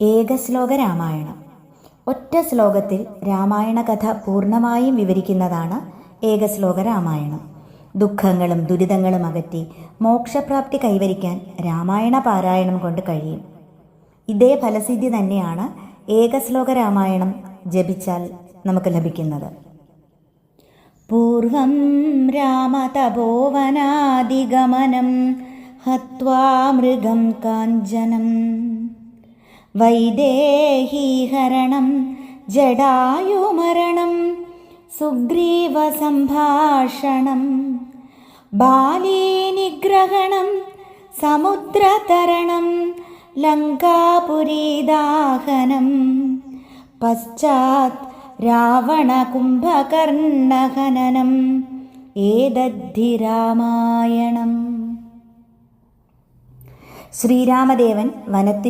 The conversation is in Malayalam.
ഏകശ്ലോക രാമായണം. ഒറ്റ ശ്ലോകത്തിൽ രാമായണ കഥ പൂർണ്ണമായും വിവരിക്കുന്നതാണ് ഏകശ്ലോക രാമായണം. ദുഃഖങ്ങളും ദുരിതങ്ങളും അകറ്റി മോക്ഷപ്രാപ്തി കൈവരിക്കാൻ രാമായണ പാരായണം കൊണ്ട് കഴിയും. ഇതേ ഫലസിദ്ധി തന്നെയാണ് ഏകശ്ലോക രാമായണം ജപിച്ചാൽ നമുക്ക് ലഭിക്കുന്നത്. പൂർവം രാമതപോവനാദിഗമനം ഹത്വാ മൃഗം കാഞ്ചനം വൈദേഹീഹരണം ജടായുമരണം സുഗ്രീവസംഭാഷണം ബാലീനിഗ്രഹണം സമുദ്രതരണം ലങ്കാപുരീദാഹനം പശ്ചാത് രാവണകുംഭകർണഹനനം ഏതദ്ധി രാമായണം. ശ്രീരാമദേവൻ വനത്തിൽ